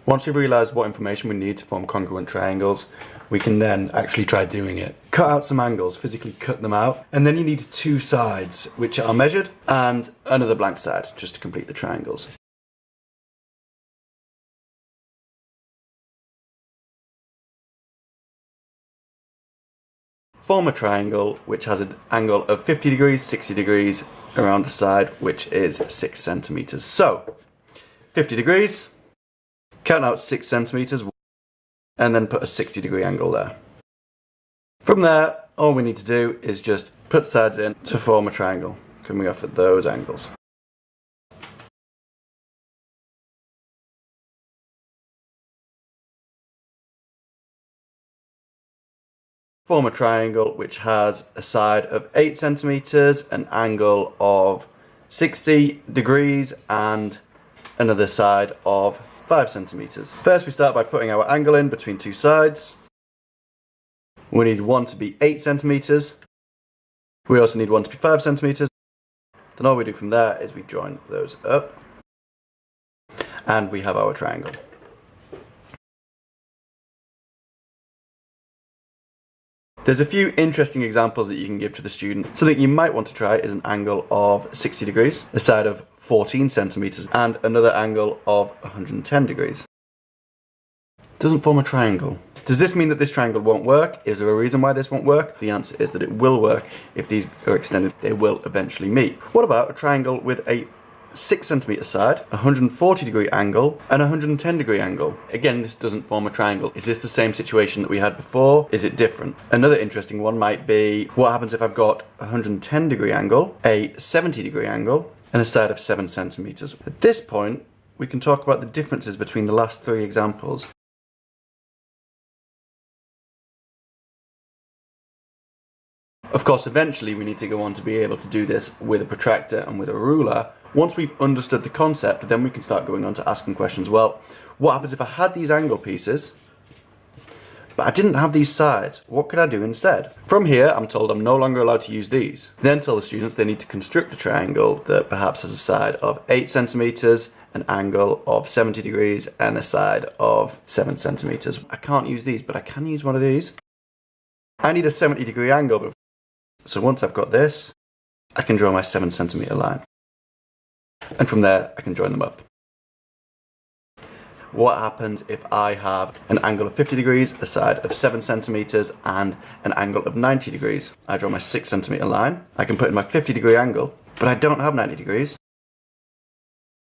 Once we've realised what information we need to form congruent triangles, we can then actually try doing it. Cut out some angles, physically cut them out, and then you need two sides which are measured and another blank side just to complete the triangles. Form a triangle which has an angle of 50 degrees, 60 degrees around the side, which is 6 centimeters. So 50 degrees, count out 6 centimeters, and then put a 60-degree angle there. From there, all we need to do is just put sides in to form a triangle, coming off at those angles. Form a triangle which has a side of 8 centimeters, an angle of 60 degrees, and another side of 5 centimeters. First, we start by putting our angle in between two sides. We need one to be 8 centimeters. We also need one to be 5 centimeters. Then all we do from there is we join those up, and we have our triangle. There's a few interesting examples that you can give to the student. Something you might want to try is an angle of 60 degrees, a side of 14 centimeters, and another angle of 110 degrees. Doesn't form a triangle. Does this mean that this triangle won't work? Is there a reason why this won't work? The answer is that it will work. If these are extended, they will eventually meet. What about a triangle with a 6 centimeter side, 140 degree angle, and 110 degree angle? Again, this doesn't form a triangle. Is this the same situation that we had before? Is it different? Another interesting one might be, what happens if I've got a 110 degree angle, a 70 degree angle, and a side of 7 centimeters? At this point, we can talk about the differences between the last three examples. Of course, eventually we need to go on to be able to do this with a protractor and with a ruler. Once we've understood the concept, then we can start going on to asking questions. Well, what happens if I had these angle pieces, but I didn't have these sides? What could I do instead? From here, I'm told I'm no longer allowed to use these. Then tell the students they need to construct a triangle that perhaps has a side of 8 centimeters, an angle of 70 degrees, and a side of 7 centimeters. I can't use these, but I can use one of these. I need a 70-degree angle. So once I've got this, I can draw my 7 centimeter line. And from there, I can join them up. What happens if I have an angle of 50 degrees, a side of 7 centimeters, and an angle of 90 degrees? I draw my 6 centimeter line. I can put in my 50-degree angle, but I don't have 90 degrees.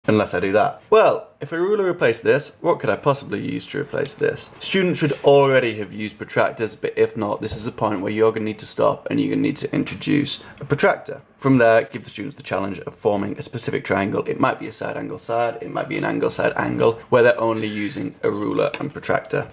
Unless I do that. Well, if a ruler replaced this, what could I possibly use to replace this? Students should already have used protractors, but if not, this is a point where you're going to need to stop and you're going to need to introduce a protractor. From there, give the students the challenge of forming a specific triangle. It might be a side angle side, it might be an angle side angle, where they're only using a ruler and protractor.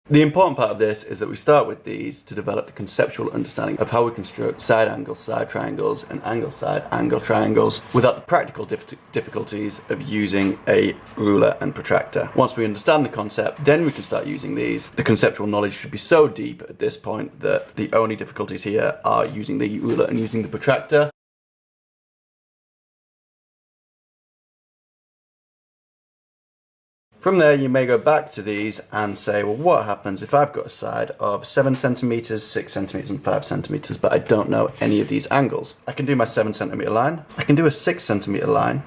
The important part of this is that we start with these to develop the conceptual understanding of how we construct side angle side triangles and angle side angle triangles without the practical difficulties of using a ruler and protractor. Once we understand the concept, then we can start using these. The conceptual knowledge should be so deep at this point that the only difficulties here are using the ruler and using the protractor. From there, you may go back to these and say, well, what happens if I've got a side of 7 centimeters, 6 centimeters, and 5 centimeters, but I don't know any of these angles? I can do my 7 centimeter line, I can do a 6 centimeter line,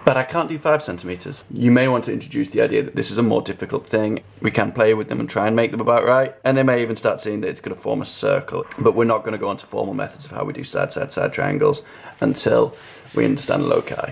but I can't do 5 centimeters. You may want to introduce the idea that this is a more difficult thing. We can play with them and try and make them about right, and they may even start seeing that it's going to form a circle. But we're not going to go on to formal methods of how we do side triangles until we understand loci.